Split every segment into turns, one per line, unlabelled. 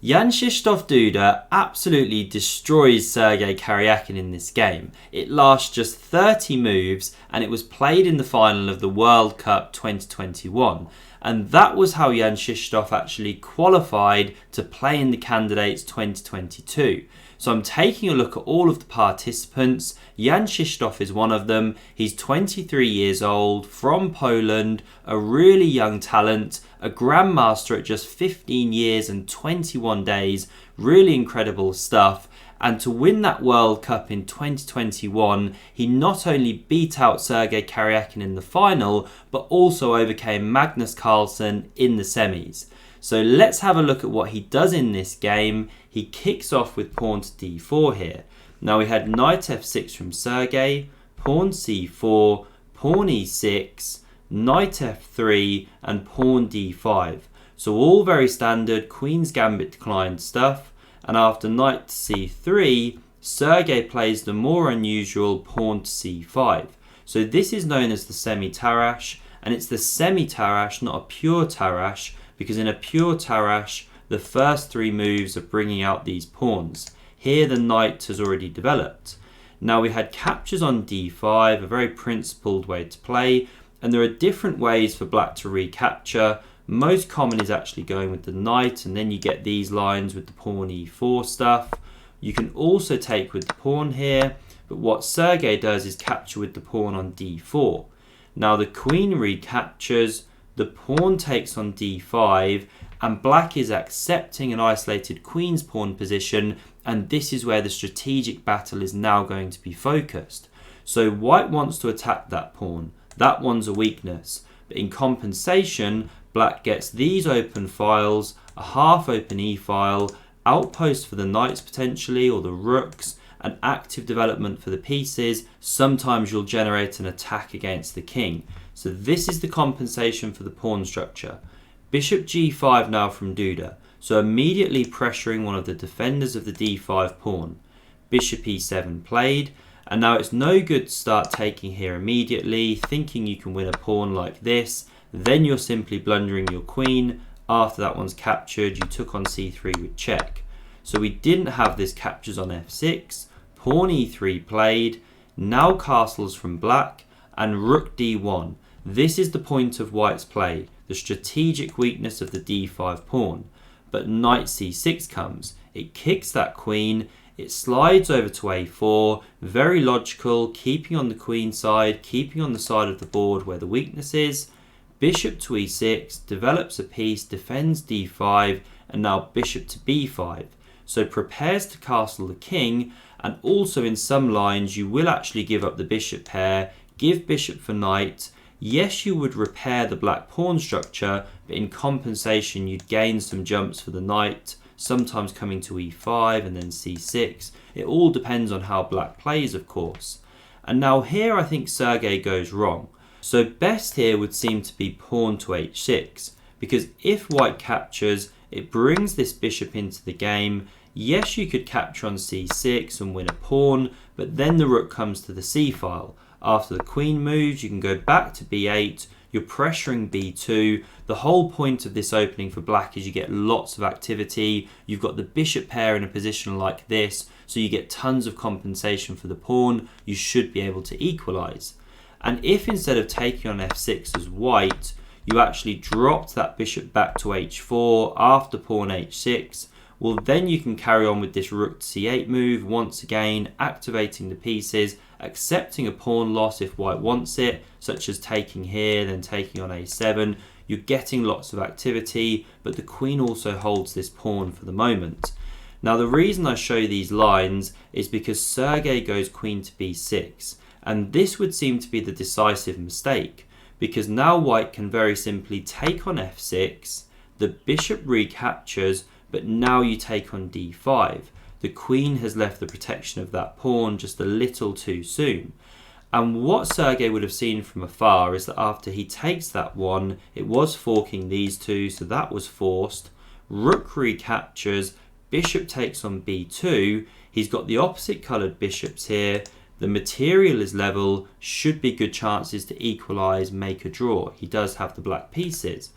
Jan-Krzysztof Duda absolutely destroys Sergey Karjakin in this game. It lasts just 30 moves and it was played in the final of the World Cup 2021. And that was how Jan-Krzysztof actually qualified to play in the Candidates 2022. So I'm taking a look at all of the participants. Jan-Krzysztof is one of them. He's 23 years old, from Poland, a really young talent, a grandmaster at just 15 years and 21 days. Really incredible stuff. And to win that World Cup in 2021, he not only beat out Sergey Karjakin in the final, but also overcame Magnus Carlsen in the semis. So let's have a look at what he does in this game. He kicks off with pawn to d4 here. Now we had knight f6 from Sergey, pawn c4, pawn e6, knight f3 and pawn d5. So all very standard Queen's Gambit declined stuff. And after knight to c3, Sergey plays the more unusual pawn to c5. So this is known as the semi-Tarrasch, and it's the semi-Tarrasch, not a pure Tarrasch, because in a pure Tarrasch, the first three moves are bringing out these pawns. Here the knight has already developed. Now we had captures on d5, a very principled way to play, and there are different ways for black to recapture. Most common is actually going with the knight, and then you get these lines with the pawn e4 stuff. You can also take with the pawn here, but what Sergey does is capture with the pawn on d4. Now the queen recaptures, the pawn takes on d5, and black is accepting an isolated queen's pawn position, and this is where the strategic battle is now going to be focused. So white wants to attack that pawn. That one's a weakness, but in compensation, black gets these open files, a half open e-file, outpost for the knights potentially, or the rooks, an active development for the pieces. Sometimes you'll generate an attack against the king. So this is the compensation for the pawn structure. Bishop g5 now from Duda, so immediately pressuring one of the defenders of the d5 pawn. Bishop e7 played, and now it's no good to start taking here immediately, thinking you can win a pawn like this. Then you're simply blundering your queen. After that one's captured, you took on c3 with check. So we didn't have this captures on f6, pawn e3 played, now castles from black, and rook d1. This is the point of white's play, the strategic weakness of the d5 pawn. But knight c6 comes, it kicks that queen, it slides over to a4, very logical, keeping on the queen side, keeping on the side of the board where the weakness is. Bishop to e6, develops a piece, defends d5, and now bishop to b5. So prepares to castle the king, and also in some lines you will actually give up the bishop pair, give bishop for knight. Yes, you would repair the black pawn structure, but in compensation you'd gain some jumps for the knight, sometimes coming to e5 and then c6. It all depends on how black plays, of course. And now here I think Sergey goes wrong. So best here would seem to be pawn to h6, because if white captures, it brings this bishop into the game. Yes, you could capture on c6 and win a pawn, but then the rook comes to the c-file. After the queen moves, you can go back to b8, you're pressuring b2. The whole point of this opening for black is you get lots of activity. You've got the bishop pair in a position like this, so you get tons of compensation for the pawn. You should be able to equalize. And if instead of taking on f6 as white, you actually dropped that bishop back to h4 after pawn h6, well then you can carry on with this rook to c8 move, once again activating the pieces, accepting a pawn loss if white wants it, such as taking here, then taking on a7. You're getting lots of activity, but the queen also holds this pawn for the moment. Now the reason I show these lines is because Sergey goes queen to b6, and this would seem to be the decisive mistake, because now white can very simply take on f6, the bishop recaptures, but now you take on d5. The queen has left the protection of that pawn just a little too soon. And what Sergey would have seen from afar is that after he takes that one, it was forking these two, so that was forced. Rook recaptures, bishop takes on b2. He's got the opposite coloured bishops here. The material is level, should be good chances to equalise, make a draw. He does have the black pieces.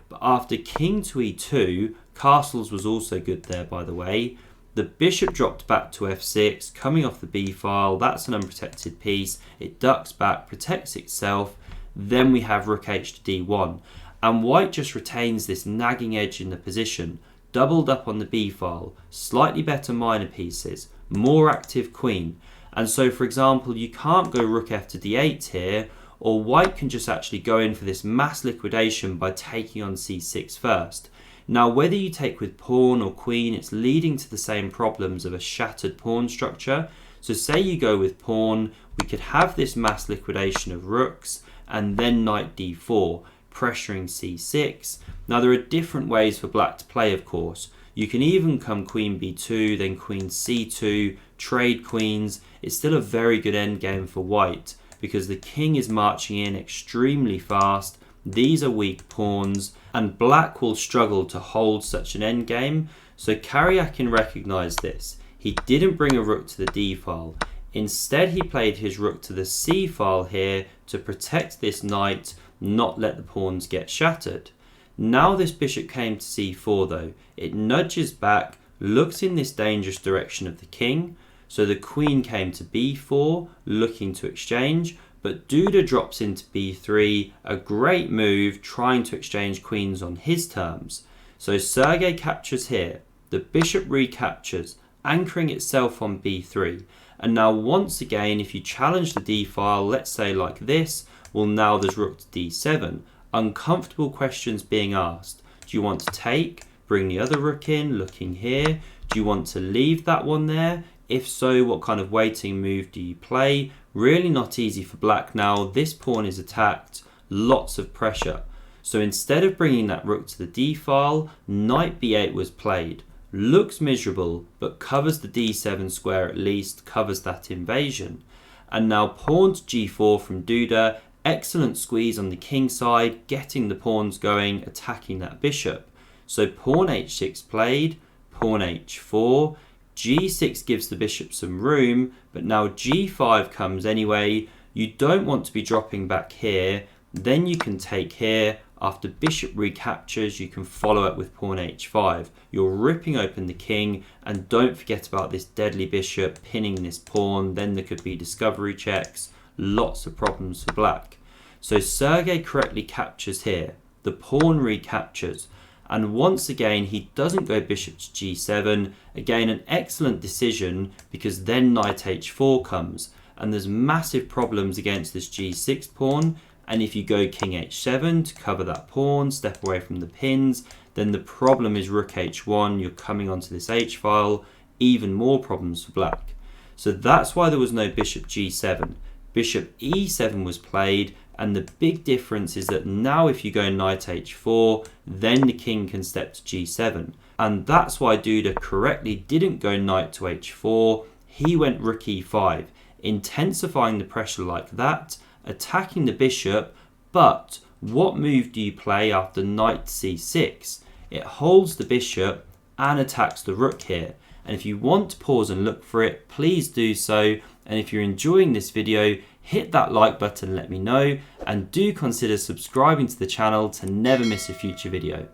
But after king to e2, castles was also good there, by the way. The bishop dropped back to f6, coming off the b file. That's an unprotected piece. It ducks back, protects itself. Then we have rook h to d1. And white just retains this nagging edge in the position. Doubled up on the b file. Slightly better minor pieces. More active queen. And so, for example, you can't go rook f to d8 here, or white can just actually go in for this mass liquidation by taking on c6 first. Now, whether you take with pawn or queen, it's leading to the same problems of a shattered pawn structure. So say you go with pawn, we could have this mass liquidation of rooks, and then knight d4, pressuring c6. Now, there are different ways for black to play, of course. You can even come queen b2, then queen c2, trade queens. It's still a very good endgame for white, because the king is marching in extremely fast. These are weak pawns, and black will struggle to hold such an endgame. So Karjakin recognised this. He didn't bring a rook to the d file. Instead, he played his rook to the c file here to protect this knight, not let the pawns get shattered. Now this bishop came to c4 though. It nudges back, looks in this dangerous direction of the king. So the queen came to b4, looking to exchange. But Duda drops into b3, a great move, trying to exchange queens on his terms. So Sergey captures here, the bishop recaptures, anchoring itself on b3. And now once again, if you challenge the d file, let's say like this, well now there's rook to d7. Uncomfortable questions being asked. Do you want to take, bring the other rook in, looking here? Do you want to leave that one there? If so, what kind of waiting move do you play? Really not easy for black now. This pawn is attacked. Lots of pressure. So instead of bringing that rook to the d file, knight b8 was played. Looks miserable, but covers the d7 square at least, covers that invasion. And now pawn to g4 from Duda. Excellent squeeze on the king side, getting the pawns going, attacking that bishop. So pawn h6 played, pawn h4. g6 gives the bishop some room, but now g5 comes anyway. You don't want to be dropping back here. Then you can take here. After bishop recaptures, you can follow up with pawn h5. You're ripping open the king, and don't forget about this deadly bishop pinning this pawn. Then there could be discovery checks. Lots of problems for black. So Sergey correctly captures here. The pawn recaptures. And once again, he doesn't go bishop to g7. Again, an excellent decision, because then knight h4 comes. And there's massive problems against this g6 pawn. And if you go king h7 to cover that pawn, step away from the pins, then the problem is rook h1. You're coming onto this h file. Even more problems for black. So that's why there was no bishop g7. Bishop e7 was played. And the big difference is that now if you go knight h4, then the king can step to g7. And that's why Duda correctly didn't go knight to h4. He went rook e5, intensifying the pressure like that, attacking the bishop. But what move do you play after knight c6? It holds the bishop and attacks the rook here. And if you want to pause and look for it, please do so. And if you're enjoying this video, hit that like button and let me know, and do consider subscribing to the channel to never miss a future video.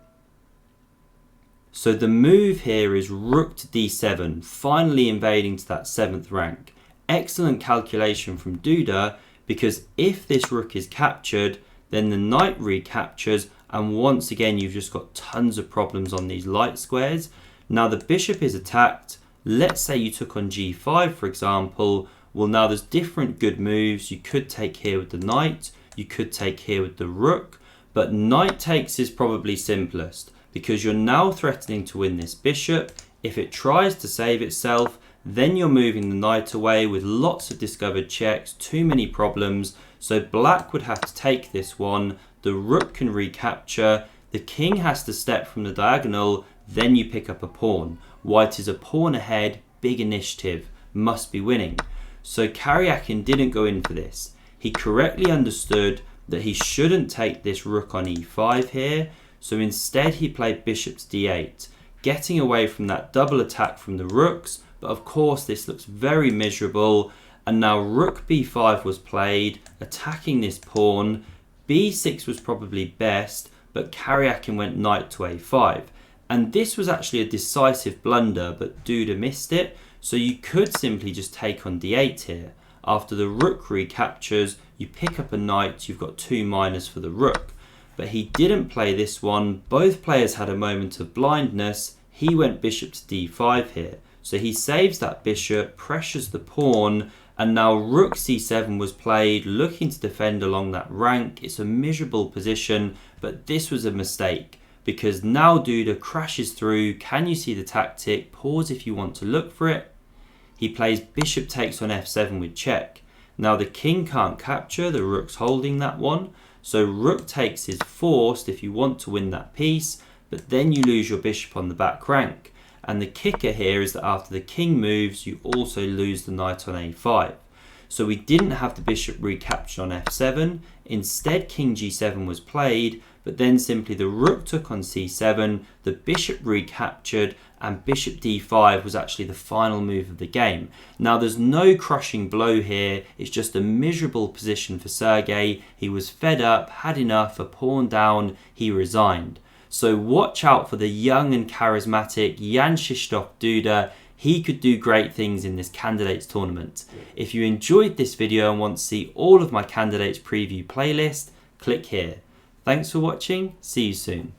So the move here is rook to d7, finally invading to that 7th rank. Excellent calculation from Duda, because if this rook is captured, then the knight recaptures, and once again you've just got tons of problems on these light squares. Now the bishop is attacked. Let's say you took on g5 for example. Well, now there's different good moves. You could take here with the knight. You could take here with the rook. But knight takes is probably simplest, because you're now threatening to win this bishop. If it tries to save itself, then you're moving the knight away with lots of discovered checks, too many problems. So black would have to take this one. The rook can recapture. The king has to step from the diagonal. Then you pick up a pawn. White is a pawn ahead. Big initiative. Must be winning. So Karjakin didn't go in for this. He correctly understood that he shouldn't take this rook on e5 here. So instead he played bishop to d8, getting away from that double attack from the rooks. But of course this looks very miserable. And now rook b5 was played, attacking this pawn. b6 was probably best, but Karjakin went knight to a5. And this was actually a decisive blunder, but Duda missed it, so you could simply just take on d8 here. After the rook recaptures, you pick up a knight, you've got 2 minors for the rook. But he didn't play this one. Both players had a moment of blindness. He went bishop to d5 here. So he saves that bishop, pressures the pawn, and now rook c7 was played, looking to defend along that rank. It's a miserable position, but this was a mistake because now Duda crashes through. Can you see the tactic? Pause if you want to look for it. He plays bishop takes on f7 with check. Now the king can't capture, the rook's holding that one. So rook takes is forced if you want to win that piece, but then you lose your bishop on the back rank. And the kicker here is that after the king moves, you also lose the knight on a5. So we didn't have the bishop recaptured on f7. Instead, king g7 was played, but then simply the rook took on c7, the bishop recaptured, and bishop d5 was actually the final move of the game. Now there's no crushing blow here, it's just a miserable position for Sergey. He was fed up, had enough, a pawn down, he resigned. So watch out for the young and charismatic Jan-Krzysztof Duda. He could do great things in this candidates tournament. If you enjoyed this video and want to see all of my candidates preview playlist, click here. Thanks for watching, see you soon.